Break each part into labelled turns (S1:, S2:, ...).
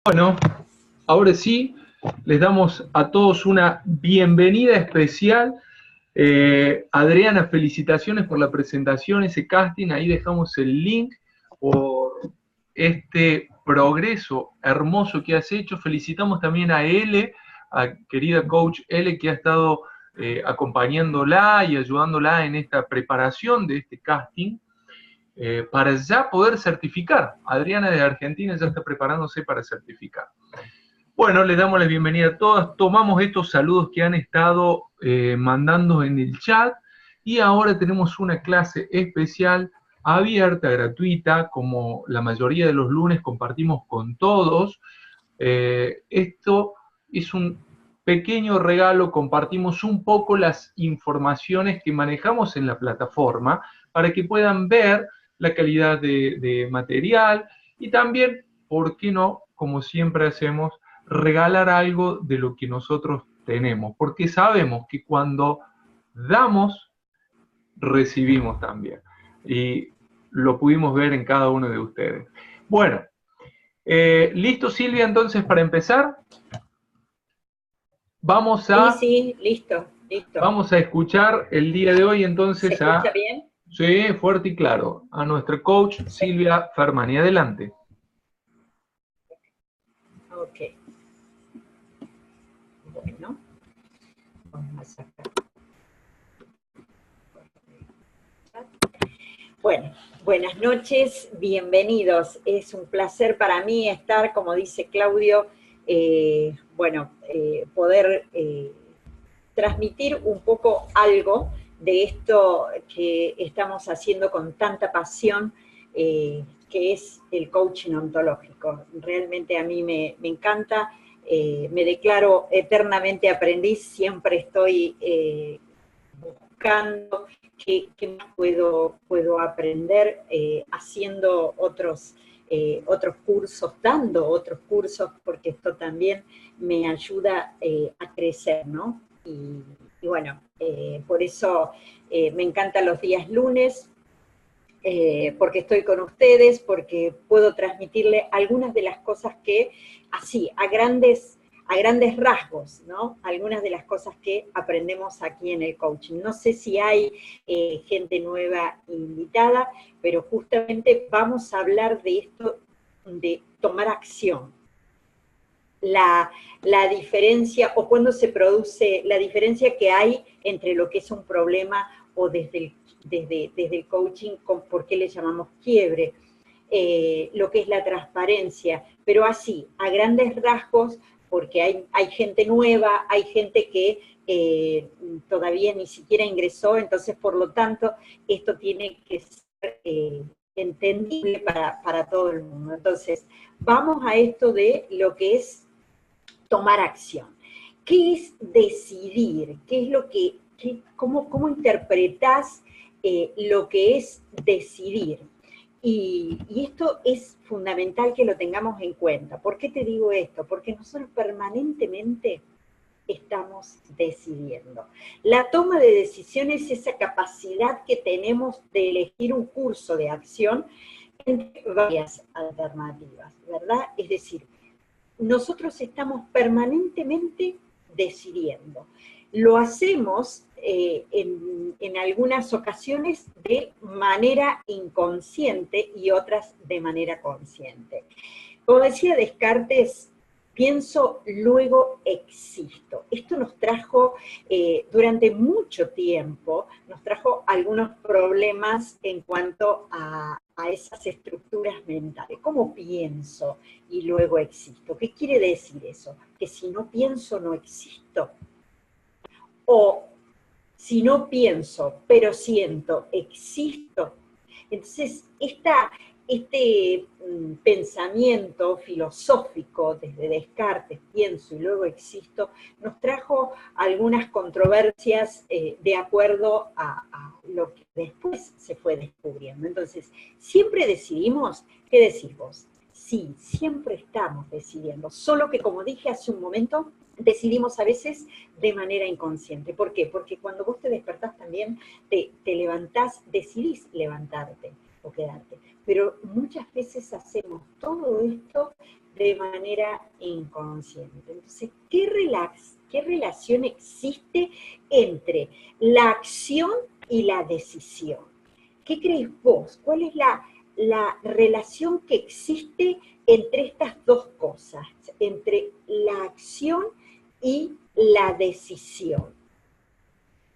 S1: Bueno, ahora sí, les damos a todos una bienvenida especial. Adriana, felicitaciones por la presentación, ese casting. Ahí dejamos el link por este progreso hermoso que has hecho. Felicitamos también a Ele, a querida coach Ele, que ha estado acompañándola y ayudándola en esta preparación de este casting. Para ya poder certificar. Adriana de Argentina ya está preparándose para certificar. Bueno, les damos la bienvenida a todas, tomamos estos saludos que han estado mandando en el chat y ahora tenemos una clase especial, abierta, gratuita, como la mayoría de los lunes compartimos con todos. Esto es un pequeño regalo, compartimos un poco las informaciones que manejamos en la plataforma para que puedan ver la calidad de material y también, ¿por qué no? Como siempre hacemos, regalar algo de lo que nosotros tenemos, porque sabemos que cuando damos, recibimos también. Y lo pudimos ver en cada uno de ustedes. Bueno, ¿listo, Silvia, entonces, para empezar? Vamos a,
S2: Sí, listo.
S1: vamos a escuchar el día de hoy,
S2: ¿Se
S1: entonces,
S2: escucha bien?
S1: sí, fuerte y claro, a nuestra coach Silvia Fermani. Adelante.
S2: Ok. Bueno, vamos a sacar. Bueno, buenas noches, bienvenidos. Es un placer para mí estar, como dice Claudio, poder transmitir un poco algo de esto que estamos haciendo con tanta pasión, que es el coaching ontológico. Realmente a mí me encanta, me declaro eternamente aprendiz, siempre estoy buscando qué más puedo aprender, haciendo otros cursos, dando otros cursos, porque esto también me ayuda a crecer, ¿no? Y bueno, por eso me encantan los días lunes, porque estoy con ustedes, porque puedo transmitirle algunas de las cosas que, así, a grandes rasgos, ¿no? Algunas de las cosas que aprendemos aquí en el coaching. No sé si hay gente nueva invitada, pero justamente vamos a hablar de esto, de tomar acción. La diferencia, o cuando se produce, la diferencia que hay entre lo que es un problema o desde el coaching, por qué le llamamos quiebre, lo que es la transparencia, pero así, a grandes rasgos, porque hay gente nueva, hay gente que todavía ni siquiera ingresó, entonces por lo tanto esto tiene que ser entendible para todo el mundo. Entonces, vamos a esto de lo que es tomar acción. ¿Qué es decidir? ¿Qué es lo que, cómo interpretás lo que es decidir? Y esto es fundamental que lo tengamos en cuenta. ¿Por qué te digo esto? Porque nosotros permanentemente estamos decidiendo. La toma de decisiones es esa capacidad que tenemos de elegir un curso de acción entre varias alternativas, ¿verdad? Es decir, nosotros estamos permanentemente decidiendo. Lo hacemos en algunas ocasiones de manera inconsciente y otras de manera consciente. Como decía Descartes, pienso, luego existo. Esto nos trajo, durante mucho tiempo, nos trajo algunos problemas en cuanto a esas estructuras mentales. ¿Cómo pienso y luego existo? ¿Qué quiere decir eso? Que si no pienso, no existo. O si no pienso, pero siento, existo. Entonces, este pensamiento filosófico desde Descartes, pienso y luego existo, nos trajo algunas controversias de acuerdo a lo que después se fue descubriendo. Entonces, siempre decidimos, ¿qué decís vos? Sí, siempre estamos decidiendo, solo que como dije hace un momento, decidimos a veces de manera inconsciente. ¿Por qué? Porque cuando vos te despertás también, te levantás, decidís levantarte o quedarte. Pero muchas veces hacemos todo esto de manera inconsciente. Entonces, ¿qué relación existe entre la acción y la decisión? ¿Qué crees vos? ¿Cuál es la relación que existe entre estas dos cosas, entre la acción y la decisión?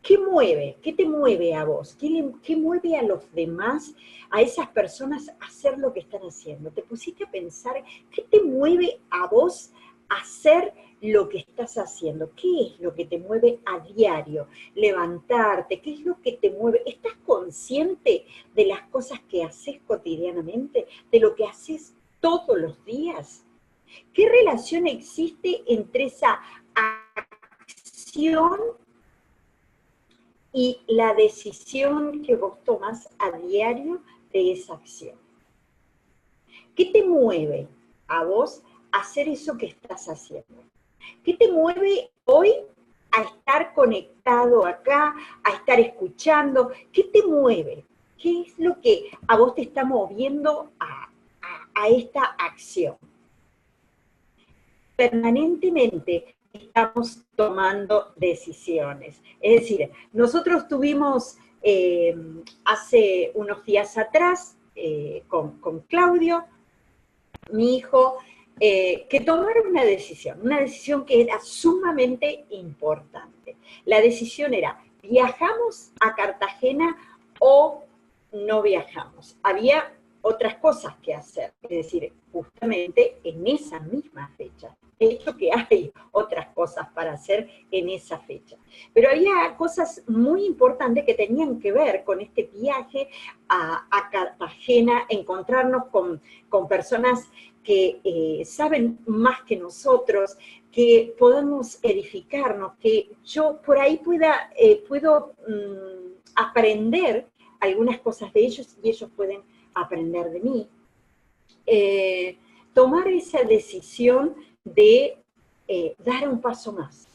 S2: ¿Qué mueve? ¿Qué te mueve a vos? ¿Qué mueve a los demás, a esas personas a hacer lo que están haciendo? ¿Te pusiste a pensar qué te mueve a vos a hacer lo que estás haciendo? ¿Qué es lo que te mueve a diario? Levantarte, ¿qué es lo que te mueve? ¿Estás consciente de las cosas que haces cotidianamente? ¿De lo que haces todos los días? ¿Qué relación existe entre esa acción y la decisión que vos tomás a diario de esa acción? ¿Qué te mueve a vos a hacer eso que estás haciendo? ¿Qué te mueve hoy a estar conectado acá, a estar escuchando? ¿Qué te mueve? ¿Qué es lo que a vos te está moviendo a esta acción? Permanentemente estamos tomando decisiones. Es decir, nosotros tuvimos hace unos días atrás con Claudio, mi hijo, que tomar una decisión que era sumamente importante. La decisión era, ¿viajamos a Cartagena o no viajamos? Había otras cosas que hacer, es decir, justamente en esa misma fecha. De hecho que hay otras cosas para hacer en esa fecha. Pero había cosas muy importantes que tenían que ver con este viaje a Cartagena, encontrarnos con personas que saben más que nosotros, que podamos edificarnos, que yo por ahí puedo aprender algunas cosas de ellos y ellos pueden aprender de mí. Tomar esa decisión de dar un paso más,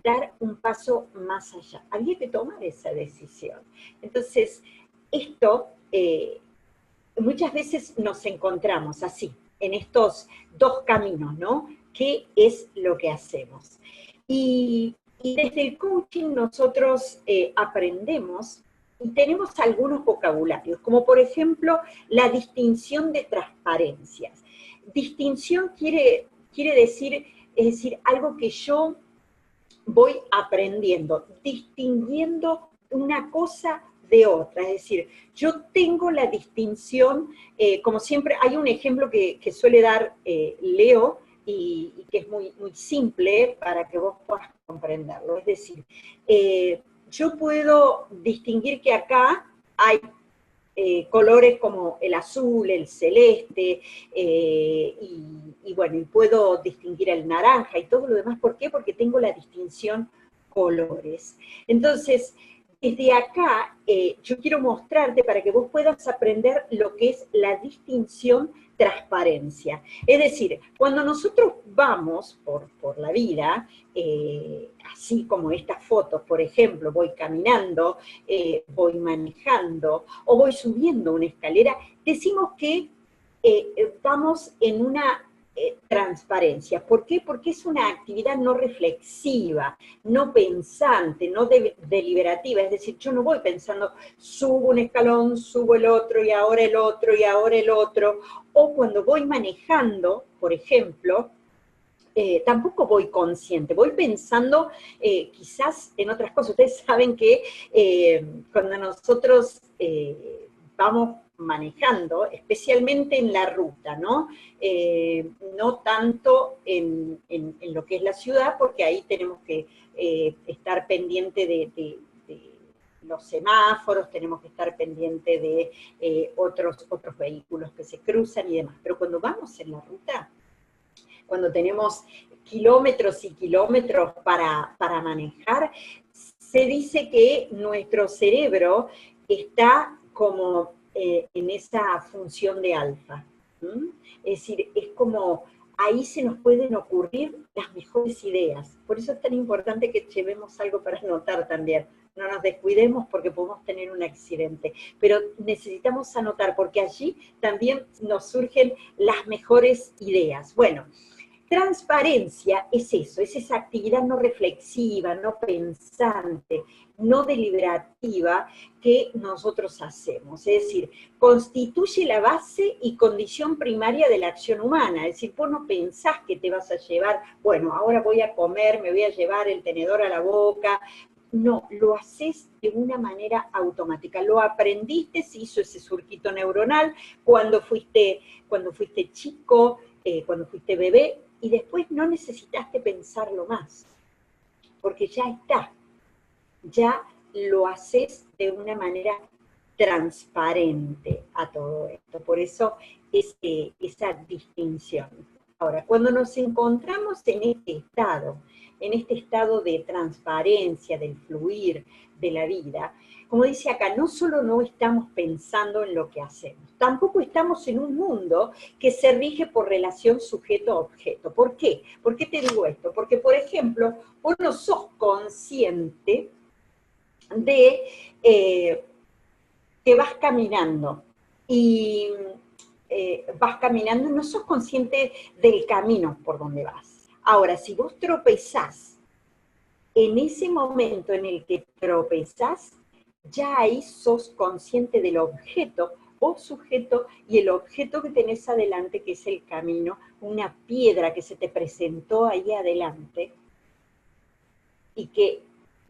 S2: dar un paso más allá. Había que tomar esa decisión. Entonces, esto muchas veces nos encontramos así, en estos dos caminos, ¿no? ¿Qué es lo que hacemos? Y desde el coaching nosotros aprendemos y tenemos algunos vocabularios, como por ejemplo la distinción de transparencias. Distinción quiere decir, es decir, algo que yo voy aprendiendo, distinguiendo una cosa de otra, es decir, yo tengo la distinción, como siempre, hay un ejemplo que suele dar Leo, y que es muy, muy simple para que vos puedas comprenderlo, es decir, yo puedo distinguir que acá hay colores como el azul, el celeste, y bueno, y puedo distinguir el naranja y todo lo demás. ¿Por qué? Porque tengo la distinción colores. Entonces, desde acá, yo quiero mostrarte para que vos puedas aprender lo que es la distinción transparencia. Es decir, cuando nosotros vamos por la vida, así como estas fotos, por ejemplo, voy caminando, voy manejando o voy subiendo una escalera, decimos que vamos en una transparencia. ¿Por qué? Porque es una actividad no reflexiva, no pensante, no deliberativa. Es decir, yo no voy pensando, subo un escalón, subo el otro, y ahora el otro, y ahora el otro. O cuando voy manejando, por ejemplo, tampoco voy consciente, voy pensando quizás en otras cosas. Ustedes saben que cuando nosotros vamos manejando, especialmente en la ruta, ¿no? No tanto en lo que es la ciudad, porque ahí tenemos que estar pendiente de los semáforos, tenemos que estar pendiente de otros vehículos que se cruzan y demás. Pero cuando vamos en la ruta, cuando tenemos kilómetros y kilómetros para manejar, se dice que nuestro cerebro está como en esa función de alfa. Es decir, es como ahí se nos pueden ocurrir las mejores ideas. Por eso es tan importante que llevemos algo para anotar también. No nos descuidemos porque podemos tener un accidente, pero necesitamos anotar porque allí también nos surgen las mejores ideas. Bueno, transparencia es eso, es esa actividad no reflexiva, no pensante, no deliberativa que nosotros hacemos. Es decir, constituye la base y condición primaria de la acción humana. Es decir, vos no pensás que te vas a llevar, bueno, ahora voy a comer, me voy a llevar el tenedor a la boca. No, lo haces de una manera automática. Lo aprendiste, se hizo ese surquito neuronal cuando fuiste chico, cuando fuiste bebé, y después no necesitaste pensarlo más, porque ya está, ya lo haces de una manera transparente a todo esto. Por eso esa distinción. Ahora, cuando nos encontramos en este estado de transparencia, del fluir de la vida, como dice acá, no solo no estamos pensando en lo que hacemos, tampoco estamos en un mundo que se rige por relación sujeto-objeto. ¿Por qué? ¿Por qué te digo esto? Porque, por ejemplo, vos no sos consciente de que vas caminando y vas caminando y no sos consciente del camino por donde vas. Ahora, si vos tropezás, en ese momento en el que tropezás, ya ahí sos consciente del objeto o sujeto y el objeto que tenés adelante, que es el camino, una piedra que se te presentó ahí adelante y que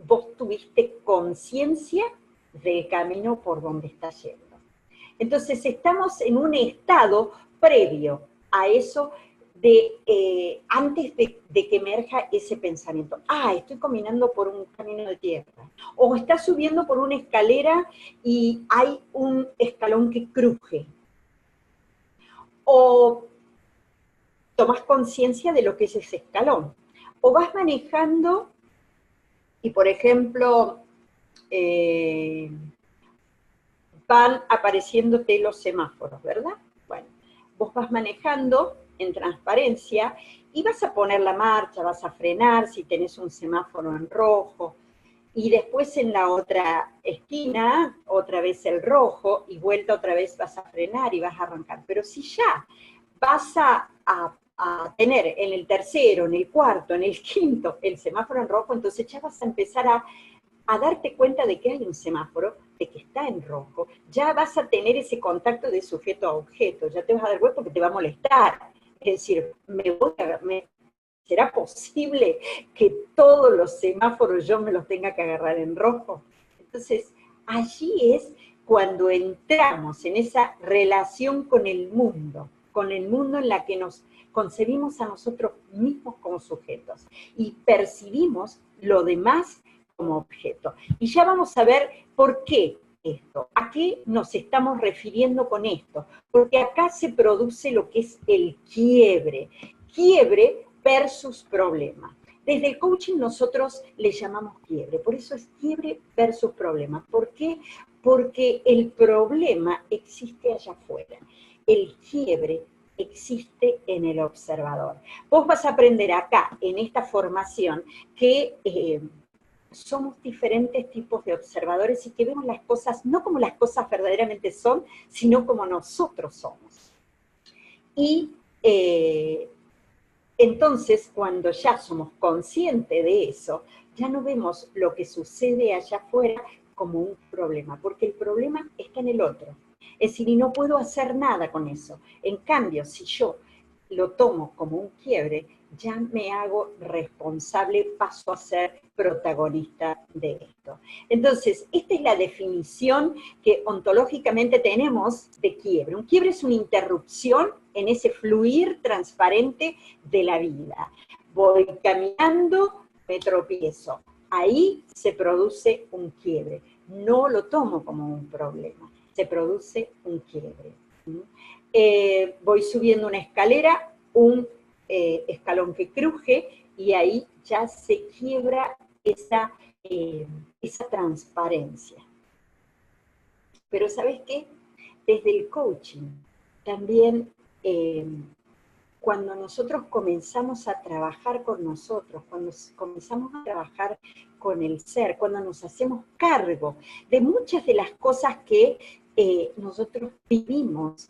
S2: vos tuviste conciencia del camino por donde estás yendo. Entonces estamos en un estado previo a eso antes de que emerja ese pensamiento. Ah, estoy caminando por un camino de tierra. O estás subiendo por una escalera y hay un escalón que cruje. O tomás conciencia de lo que es ese escalón. O vas manejando y, por ejemplo, van apareciéndote los semáforos, ¿verdad? Bueno, vos vas manejando en transparencia y vas a poner la marcha, vas a frenar si tenés un semáforo en rojo, y después en la otra esquina, otra vez el rojo, y vuelta otra vez vas a frenar y vas a arrancar. Pero si ya vas a tener en el tercero, en el cuarto, en el quinto, el semáforo en rojo, entonces ya vas a empezar a darte cuenta de que hay un semáforo, de que está en rojo, ya vas a tener ese contacto de sujeto a objeto, ya te vas a dar cuenta porque te va a molestar. Es decir, ¿será posible que todos los semáforos yo me los tenga que agarrar en rojo? Entonces, allí es cuando entramos en esa relación con el mundo en la que nos concebimos a nosotros mismos como sujetos y percibimos lo demás como objeto. Y ya vamos a ver por qué esto, a qué nos estamos refiriendo con esto, porque acá se produce lo que es el quiebre versus problema. Desde el coaching nosotros le llamamos quiebre, por eso es quiebre versus problema. ¿Por qué? Porque el problema existe allá afuera, el quiebre existe en el observador. Vos vas a aprender acá, en esta formación, que somos diferentes tipos de observadores y que vemos las cosas no como las cosas verdaderamente son, sino como nosotros somos. Y entonces, cuando ya somos conscientes de eso, ya no vemos lo que sucede allá afuera como un problema, porque el problema está en el otro. Es decir, y no puedo hacer nada con eso. En cambio, si yo lo tomo como un quiebre, ya me hago responsable, paso a ser protagonista de esto. Entonces, esta es la definición que ontológicamente tenemos de quiebre. Un quiebre es una interrupción en ese fluir transparente de la vida. Voy caminando, me tropiezo. Ahí se produce un quiebre. No lo tomo como un problema, se produce un quiebre. Voy subiendo una escalera, un escalón que cruje, y ahí ya se quiebra esa transparencia. Pero ¿sabes qué? Desde el coaching también cuando nosotros comenzamos a trabajar con nosotros, cuando comenzamos a trabajar con el ser, cuando nos hacemos cargo de muchas de las cosas que nosotros vivimos,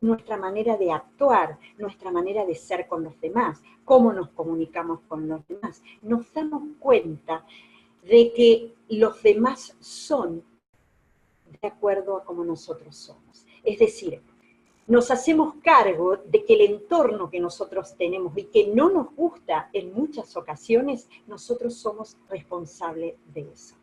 S2: nuestra manera de actuar, nuestra manera de ser con los demás, cómo nos comunicamos con los demás, nos damos cuenta de que los demás son de acuerdo a cómo nosotros somos. Es decir, nos hacemos cargo de que el entorno que nosotros tenemos y que no nos gusta en muchas ocasiones, nosotros somos responsables de eso.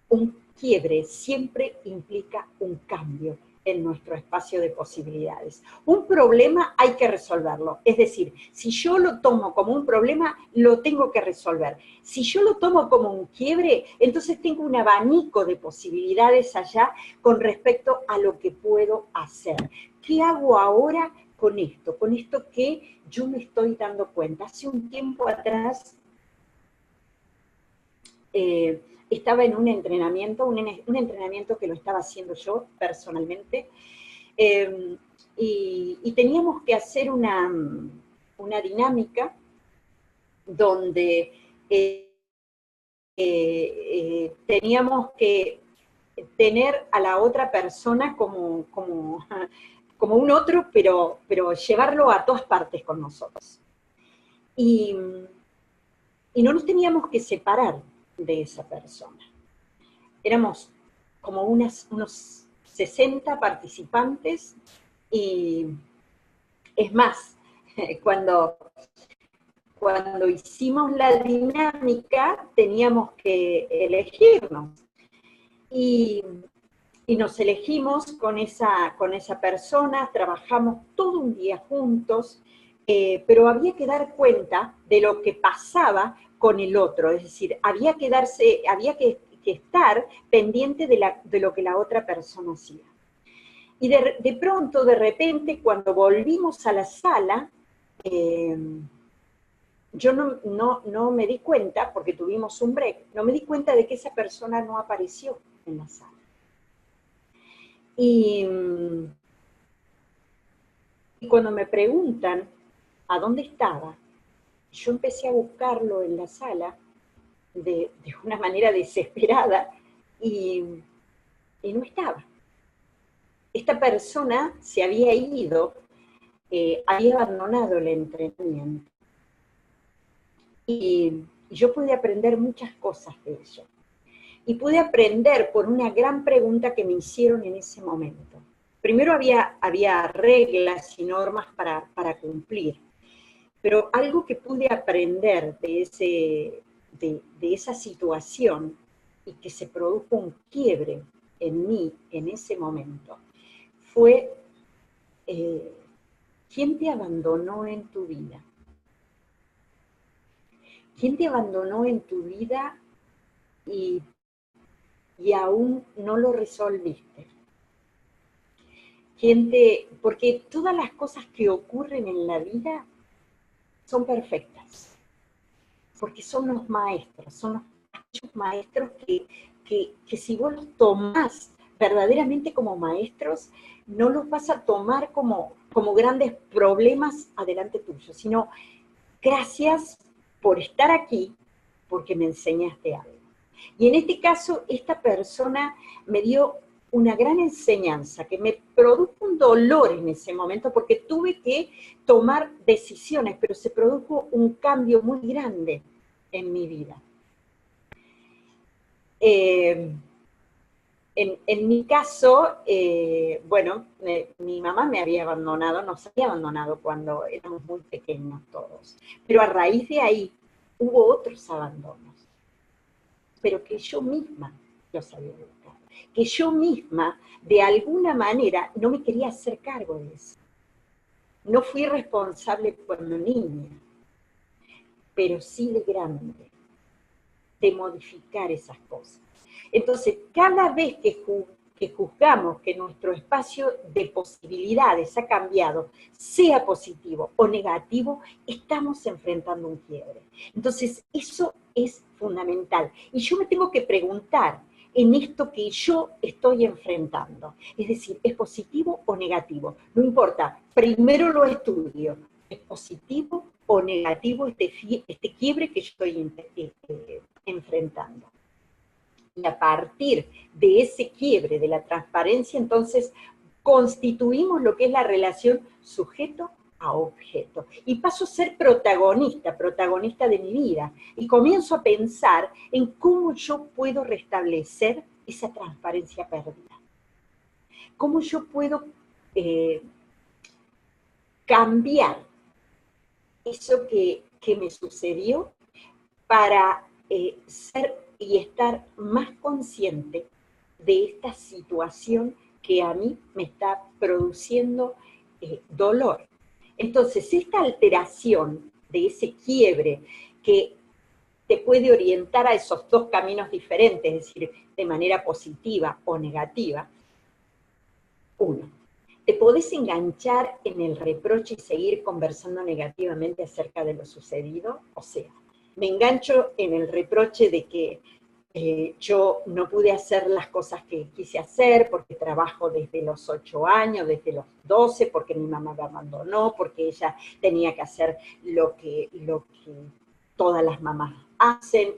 S2: Un quiebre siempre implica un cambio en nuestro espacio de posibilidades. Un problema hay que resolverlo. Es decir, si yo lo tomo como un problema, lo tengo que resolver. Si yo lo tomo como un quiebre, entonces tengo un abanico de posibilidades allá con respecto a lo que puedo hacer. ¿Qué hago ahora con esto? Con esto que yo me estoy dando cuenta. Hace un tiempo atrás estaba en un entrenamiento que lo estaba haciendo yo personalmente, y teníamos que hacer una dinámica donde teníamos que tener a la otra persona como un otro, pero llevarlo a todas partes con nosotros. Y no nos teníamos que separar de esa persona. Éramos como unos 60 participantes, y es más, cuando hicimos la dinámica teníamos que elegirnos, y nos elegimos con esa persona, trabajamos todo un día juntos, pero había que dar cuenta de lo que pasaba con el otro, es decir, había que estar pendiente de lo que la otra persona hacía. Y de pronto, de repente, cuando volvimos a la sala, yo no me di cuenta, porque tuvimos un break, no me di cuenta de que esa persona no apareció en la sala. Y cuando me preguntan a dónde estaba, yo empecé a buscarlo en la sala de una manera desesperada, y no estaba. Esta persona se había ido, había abandonado el entrenamiento. Y yo pude aprender muchas cosas de ello. Y pude aprender por una gran pregunta que me hicieron en ese momento. Primero había reglas y normas para cumplir, pero algo que pude aprender de esa situación, y que se produjo un quiebre en mí en ese momento, fue ¿quién te abandonó en tu vida? ¿Quién te abandonó en tu vida y aún no lo resolviste? Porque todas las cosas que ocurren en la vida son perfectas, porque son los maestros, son aquellos maestros que si vos los tomás verdaderamente como maestros, no los vas a tomar como grandes problemas adelante tuyo, sino gracias por estar aquí, porque me enseñaste algo. Y en este caso, esta persona me dio una gran enseñanza, que me produjo un dolor en ese momento, porque tuve que tomar decisiones, pero se produjo un cambio muy grande en mi vida. En mi caso, bueno, mi mamá me había abandonado, nos había abandonado cuando éramos muy pequeños todos, pero a raíz de ahí hubo otros abandonos, pero que yo misma los había buscado, que yo misma, de alguna manera, no me quería hacer cargo de eso. No fui responsable cuando niña, pero sí de grande, de modificar esas cosas. Entonces, cada vez que juzgamos que nuestro espacio de posibilidades ha cambiado, sea positivo o negativo, estamos enfrentando un quiebre. Entonces, eso es fundamental. Y yo me tengo que preguntar, en esto que yo estoy enfrentando. Es decir, ¿es positivo o negativo? No importa, primero lo estudio. ¿Es positivo o negativo este quiebre que yo estoy enfrentando? Y a partir de ese quiebre, de la transparencia, entonces constituimos lo que es la relación sujeto a objeto. Y paso a ser protagonista de mi vida. Y comienzo a pensar en cómo yo puedo restablecer esa transparencia perdida. Cómo yo puedo cambiar eso que me sucedió para ser y estar más consciente de esta situación que a mí me está produciendo dolor. Entonces, esta alteración de ese quiebre que te puede orientar a esos dos caminos diferentes, es decir, de manera positiva o negativa. Uno, te podés enganchar en el reproche y seguir conversando negativamente acerca de lo sucedido. O sea, me engancho en el reproche de que yo no pude hacer las cosas que quise hacer porque trabajo desde los 8 años, desde los 12, porque mi mamá me abandonó, porque ella tenía que hacer lo que todas las mamás hacen,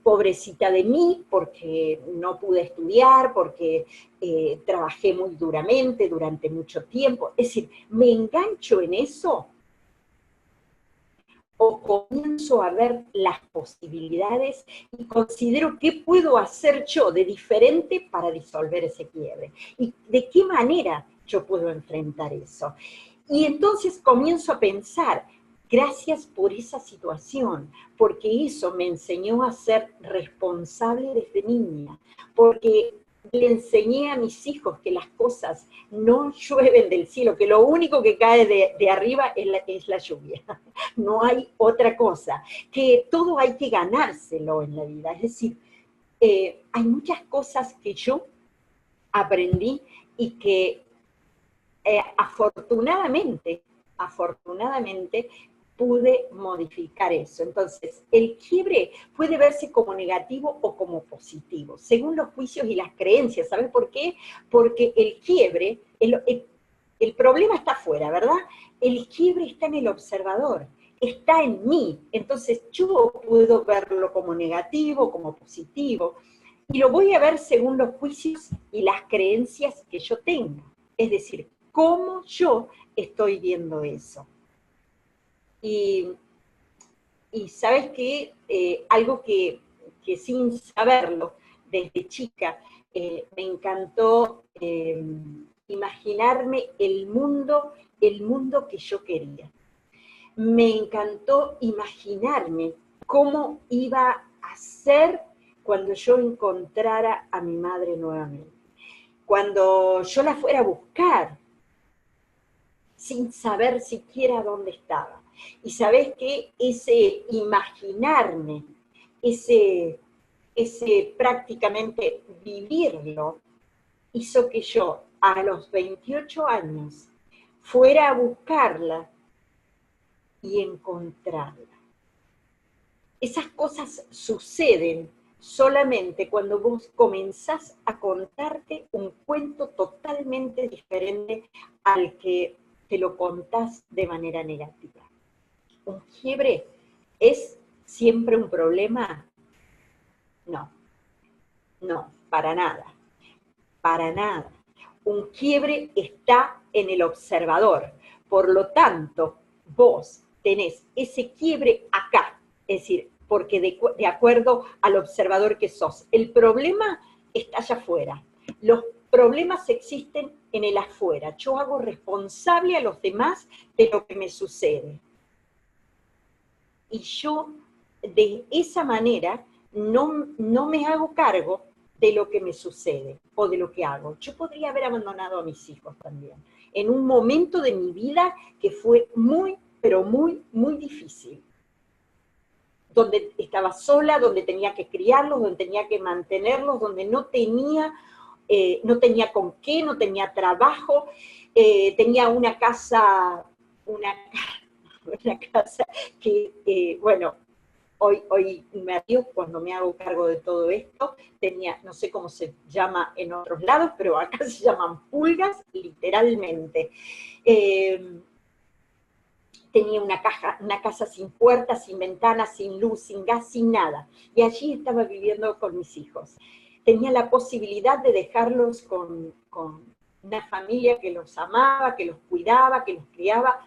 S2: pobrecita de mí, porque no pude estudiar, porque trabajé muy duramente durante mucho tiempo. Es decir, me engancho en eso o comienzo a ver las posibilidades y considero qué puedo hacer yo de diferente para disolver ese quiebre. Y de qué manera yo puedo enfrentar eso. Y entonces comienzo a pensar, gracias por esa situación, porque eso me enseñó a ser responsable desde niña, porque le enseñé a mis hijos que las cosas no llueven del cielo, que lo único que cae de arriba es la lluvia. No hay otra cosa, que todo hay que ganárselo en la vida. Es decir, hay muchas cosas que yo aprendí y que afortunadamente pude modificar eso. Entonces, el quiebre puede verse como negativo o como positivo, según los juicios y las creencias. ¿Sabes por qué? Porque el quiebre, el problema está afuera, ¿verdad? El quiebre está en el observador, está en mí. Entonces, yo puedo verlo como negativo, como positivo, y lo voy a ver según los juicios y las creencias que yo tenga. Es decir, cómo yo estoy viendo eso. Y sabes que algo que sin saberlo, desde chica, me encantó imaginarme el mundo que yo quería. Me encantó imaginarme cómo iba a ser cuando yo encontrara a mi madre nuevamente. Cuando yo la fuera a buscar, sin saber siquiera dónde estaba. Y sabés que ese imaginarme, ese prácticamente vivirlo, hizo que yo a los 28 años fuera a buscarla y encontrarla. Esas cosas suceden solamente cuando vos comenzás a contarte un cuento totalmente diferente al que te lo contás de manera negativa. ¿Un quiebre es siempre un problema? No, para nada, para nada. Un quiebre está en el observador. Por lo tanto, vos tenés ese quiebre acá, es decir, porque de acuerdo al observador que sos. El problema está allá afuera. Los problemas existen en el afuera. Yo hago responsable a los demás de lo que me sucede. Y yo, de esa manera, no me hago cargo de lo que me sucede o de lo que hago. Yo podría haber abandonado a mis hijos también, en un momento de mi vida que fue muy, pero muy, muy difícil. Donde estaba sola, donde tenía que criarlos, donde tenía que mantenerlos, donde no tenía con qué, no tenía trabajo, tenía una casa que, bueno, hoy me río cuando me hago cargo de todo esto, tenía, no sé cómo se llama en otros lados, pero acá se llaman pulgas, literalmente. Tenía una casa sin puertas, sin ventanas, sin luz, sin gas, sin nada. Y allí estaba viviendo con mis hijos. Tenía la posibilidad de dejarlos con una familia que los amaba, que los cuidaba, que los criaba,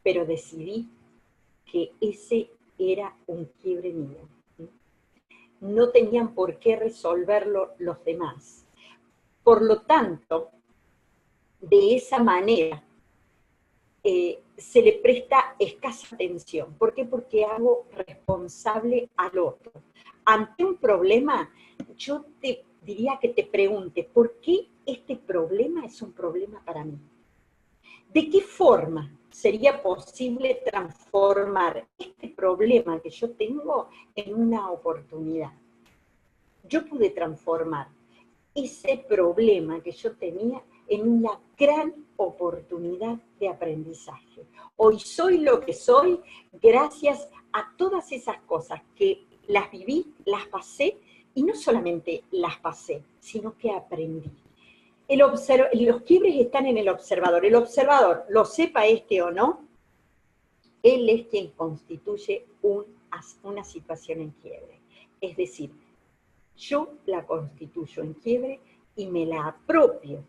S2: pero decidí que ese era un quiebre mío. No tenían por qué resolverlo los demás. Por lo tanto, de esa manera, se le presta escasa atención. ¿Por qué? Porque hago responsable al otro. Ante un problema, yo te diría que te preguntes, ¿por qué este problema es un problema para mí? ¿De qué forma sería posible transformar este problema que yo tengo en una oportunidad? Yo pude transformar ese problema que yo tenía en una gran oportunidad de aprendizaje. Hoy soy lo que soy gracias a todas esas cosas que las viví, las pasé, y no solamente las pasé, sino que aprendí. Los quiebres están en el observador. El observador, lo sepa este o no, él es quien constituye una situación en quiebre. Es decir, yo la constituyo en quiebre y me la apropio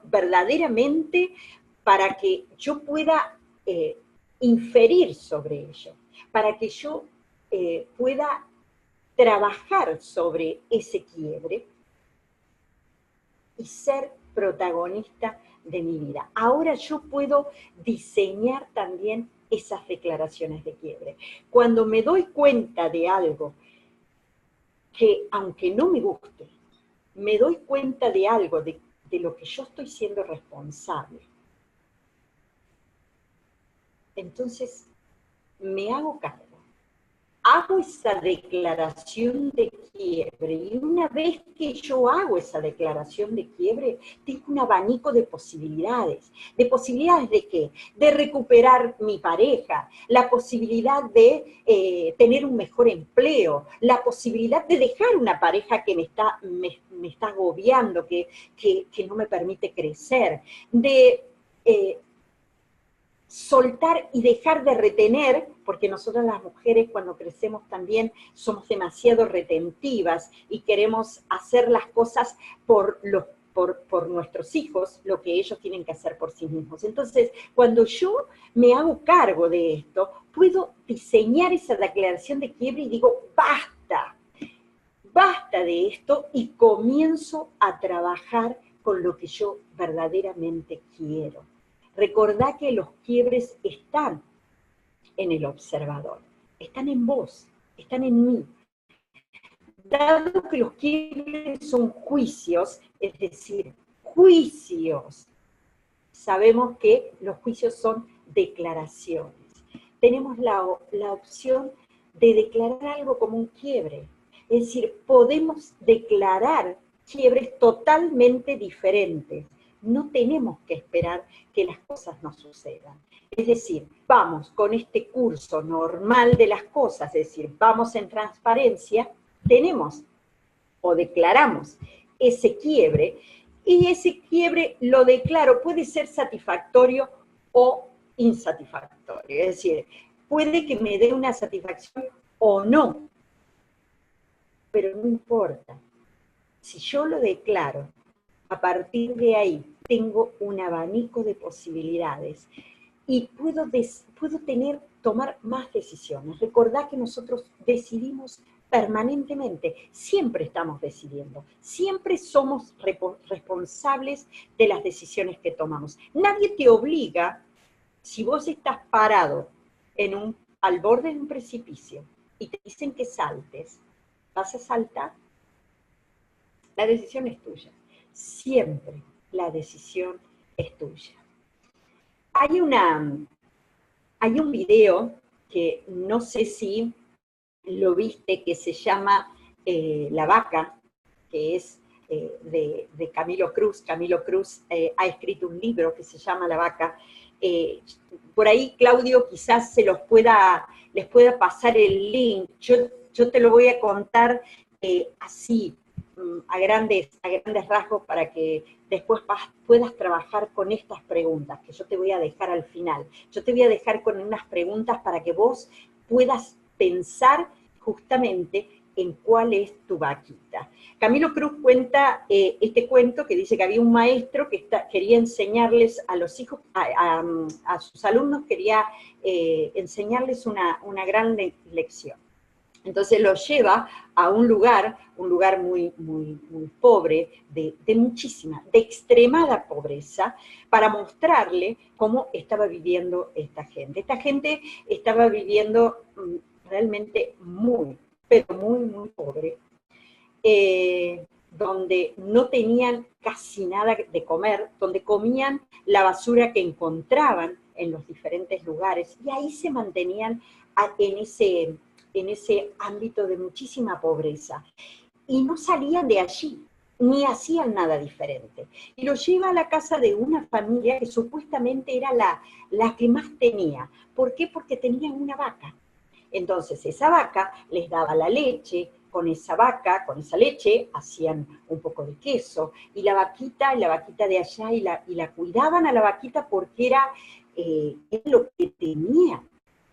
S2: verdaderamente para que yo pueda inferir sobre ello, para que yo pueda trabajar sobre ese quiebre y ser protagonista de mi vida. Ahora yo puedo diseñar también esas declaraciones de quiebre. Cuando me doy cuenta de algo que, aunque no me guste, me doy cuenta de algo, de lo que yo estoy siendo responsable, entonces me hago cargo. Hago esa declaración de quiebre, y una vez que yo hago esa declaración de quiebre, tengo un abanico de posibilidades. ¿De posibilidades de qué? De recuperar mi pareja, la posibilidad de tener un mejor empleo, la posibilidad de dejar una pareja que me está agobiando, que no me permite crecer, de soltar y dejar de retener, porque nosotras las mujeres cuando crecemos también somos demasiado retentivas y queremos hacer las cosas por nuestros hijos, lo que ellos tienen que hacer por sí mismos. Entonces, cuando yo me hago cargo de esto, puedo diseñar esa declaración de quiebre y digo, basta de esto, y comienzo a trabajar con lo que yo verdaderamente quiero. Recordá que los quiebres están en el observador, están en vos, están en mí. Dado que los quiebres son juicios, es decir, juicios, sabemos que los juicios son declaraciones. Tenemos la opción de declarar algo como un quiebre. Es decir, podemos declarar quiebres totalmente diferentes. No tenemos que esperar que las cosas nos sucedan. Es decir, vamos con este curso normal de las cosas, es decir, vamos en transparencia, tenemos o declaramos ese quiebre, y ese quiebre lo declaro, puede ser satisfactorio o insatisfactorio. Es decir, puede que me dé una satisfacción o no, pero no importa. Si yo lo declaro, a partir de ahí tengo un abanico de posibilidades y puedo tomar más decisiones. Recordá que nosotros decidimos permanentemente, siempre estamos decidiendo, siempre somos responsables de las decisiones que tomamos. Nadie te obliga, si vos estás parado al borde de un precipicio y te dicen que saltes, ¿vas a saltar? La decisión es tuya. Siempre la decisión es tuya. Hay un video que no sé si lo viste, que se llama La Vaca, que es de Camilo Cruz. Camilo Cruz ha escrito un libro que se llama La Vaca. por ahí Claudio quizás les pueda pasar el link. Yo te lo voy a contar así, a grandes rasgos, para que después puedas trabajar con estas preguntas, que yo te voy a dejar al final. Yo te voy a dejar con unas preguntas para que vos puedas pensar justamente en cuál es tu vaquita. Camilo Cruz cuenta este cuento que dice que había un maestro que quería enseñarles a los hijos, a sus alumnos, quería enseñarles una gran lección. Entonces los lleva a un lugar muy, muy, muy pobre, de extremada pobreza, para mostrarle cómo estaba viviendo esta gente. Esta gente estaba viviendo realmente muy, pero muy, muy pobre, donde no tenían casi nada de comer, donde comían la basura que encontraban en los diferentes lugares, y ahí se mantenían en ese ámbito de muchísima pobreza. Y no salían de allí, ni hacían nada diferente. Y lo lleva a la casa de una familia que supuestamente era la que más tenía. ¿Por qué? Porque tenían una vaca. Entonces esa vaca les daba la leche, con esa vaca, con esa leche, hacían un poco de queso, y la vaquita de allá, y la cuidaban a la vaquita porque era lo que tenía.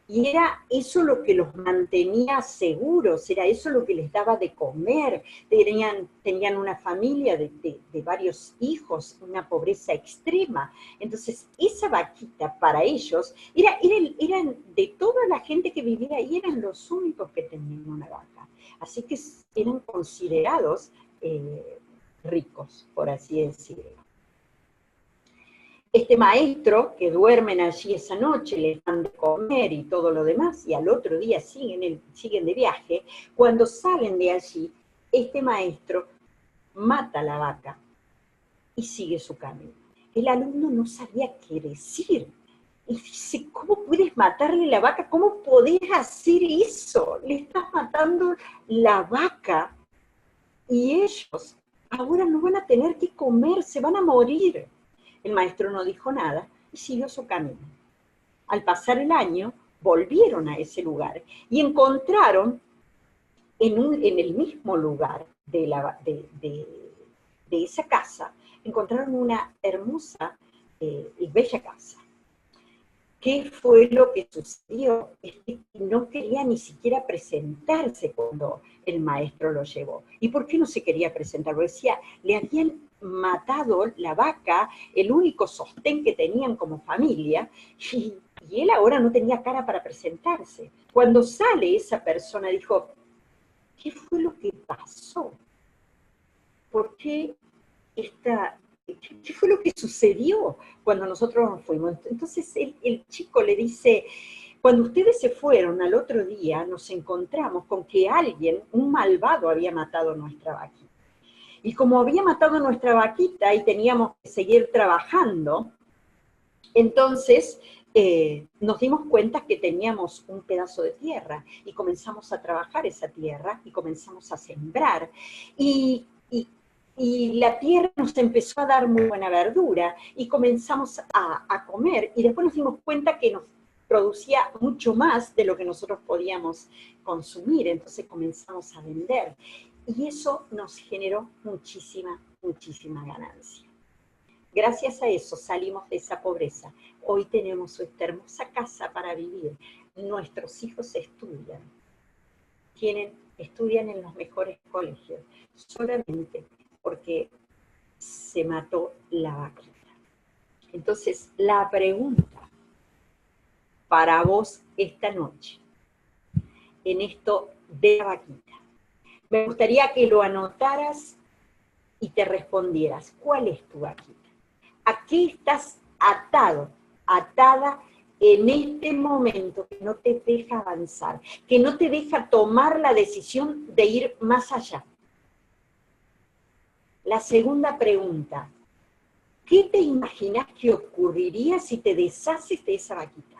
S2: Y era eso lo que los mantenía seguros, era eso lo que les daba de comer. Tenían una familia de varios hijos, una pobreza extrema. Entonces, esa vaquita para ellos, eran de toda la gente que vivía ahí, eran los únicos que tenían una vaca. Así que eran considerados ricos, por así decirlo. Este maestro, que duermen allí esa noche, les dan de comer y todo lo demás, y al otro día siguen de viaje, cuando salen de allí, este maestro mata a la vaca y sigue su camino. El alumno no sabía qué decir. Y dice, ¿cómo puedes matarle la vaca? ¿Cómo podés hacer eso? Le estás matando la vaca y ellos ahora no van a tener que comer, se van a morir. El maestro no dijo nada y siguió su camino. Al pasar el año, volvieron a ese lugar y encontraron en el mismo lugar de esa casa, encontraron una hermosa y bella casa. ¿Qué fue lo que sucedió? Es que no quería ni siquiera presentarse cuando el maestro lo llevó. ¿Y por qué no se quería presentar? Porque decía, le habían matado la vaca, el único sostén que tenían como familia, y él ahora no tenía cara para presentarse. Cuando sale esa persona, dijo, ¿qué fue lo que pasó? ¿Por qué ¿qué fue lo que sucedió cuando nosotros nos fuimos? Entonces el chico le dice, cuando ustedes se fueron al otro día, nos encontramos con que alguien, un malvado, había matado a nuestra vaquita. Y como había matado a nuestra vaquita y teníamos que seguir trabajando, entonces nos dimos cuenta que teníamos un pedazo de tierra y comenzamos a trabajar esa tierra y comenzamos a sembrar. Y la tierra nos empezó a dar muy buena verdura y comenzamos a comer, y después nos dimos cuenta que nos producía mucho más de lo que nosotros podíamos consumir, entonces comenzamos a vender, y eso nos generó muchísima, muchísima ganancia. Gracias a eso salimos de esa pobreza. Hoy tenemos esta hermosa casa para vivir. Nuestros hijos estudian en los mejores colegios, solamente porque se mató la vaquita. Entonces, la pregunta para vos esta noche, en esto de la vaquita, me gustaría que lo anotaras y te respondieras, ¿cuál es tu vaquita? ¿A qué estás atada en este momento que no te deja avanzar, que no te deja tomar la decisión de ir más allá? La segunda pregunta, ¿qué te imaginas que ocurriría si te deshaces de esa vaquita?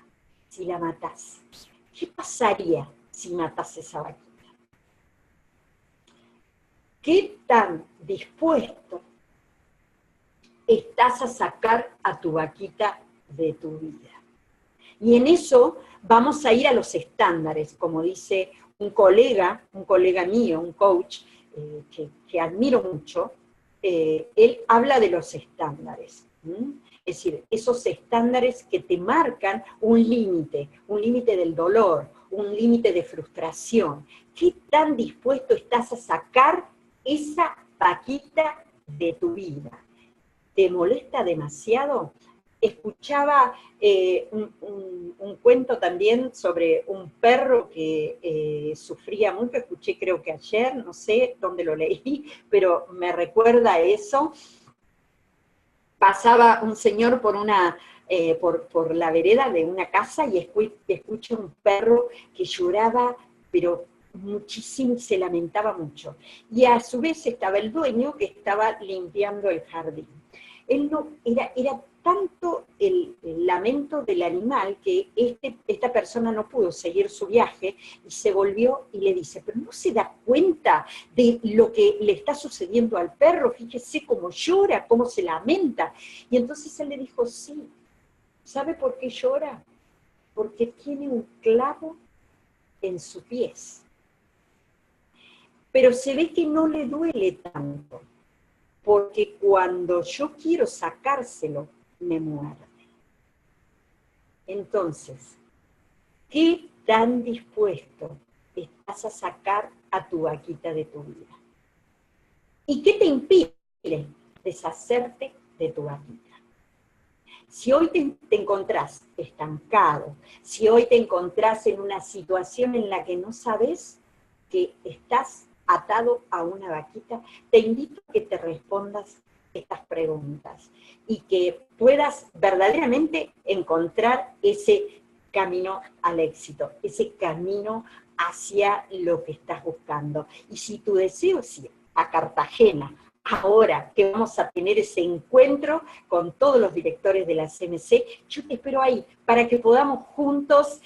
S2: Si la matás. ¿Qué pasaría si matás esa vaquita? ¿Qué tan dispuesto estás a sacar a tu vaquita de tu vida? Y en eso vamos a ir a los estándares, como dice un colega mío, un coach, que admiro mucho, él habla de los estándares. Es decir, esos estándares que te marcan un límite del dolor, un límite de frustración. ¿Qué tan dispuesto estás a sacar esa vaquita de tu vida? ¿Te molesta demasiado? Escuchaba un cuento también sobre un perro que sufría mucho, escuché creo que ayer, no sé dónde lo leí, pero me recuerda eso. Pasaba un señor por por la vereda de una casa y escucha un perro que lloraba, pero muchísimo, se lamentaba mucho. Y a su vez estaba el dueño que estaba limpiando el jardín. Él no, era tanto el lamento del animal que esta persona no pudo seguir su viaje y se volvió y le dice, pero no se da cuenta de lo que le está sucediendo al perro, fíjese cómo llora, cómo se lamenta. Y entonces él le dijo, sí, ¿sabe por qué llora? Porque tiene un clavo en sus pies. Pero se ve que no le duele tanto, porque cuando yo quiero sacárselo, me muerde. Entonces, ¿qué tan dispuesto estás a sacar a tu vaquita de tu vida? ¿Y qué te impide deshacerte de tu vaquita? Si hoy te encontrás estancado, si hoy te encontrás en una situación en la que no sabes que estás atado a una vaquita, te invito a que te respondas estas preguntas y que puedas verdaderamente encontrar ese camino al éxito, ese camino hacia lo que estás buscando. Y si tu deseo es ir a Cartagena, ahora que vamos a tener ese encuentro con todos los directores de la CMC, yo te espero ahí para que podamos juntos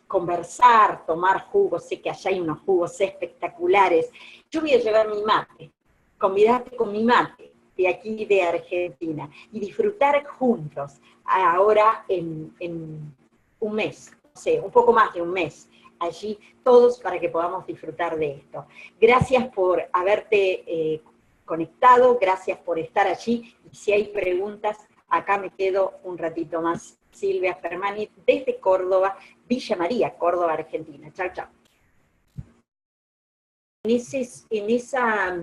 S2: conversar, tomar jugos. Sé que allá hay unos jugos espectaculares. Yo voy a llevar mi mate, convidarte con mi mate de aquí de Argentina y disfrutar juntos ahora en un mes, no sé, un poco más de un mes, allí todos para que podamos disfrutar de esto. Gracias por haberte conectado, gracias por estar allí, y si hay preguntas, acá me quedo un ratito más. Silvia Fermani, desde Córdoba, Villa María, Córdoba, Argentina. Chao, chao. En esa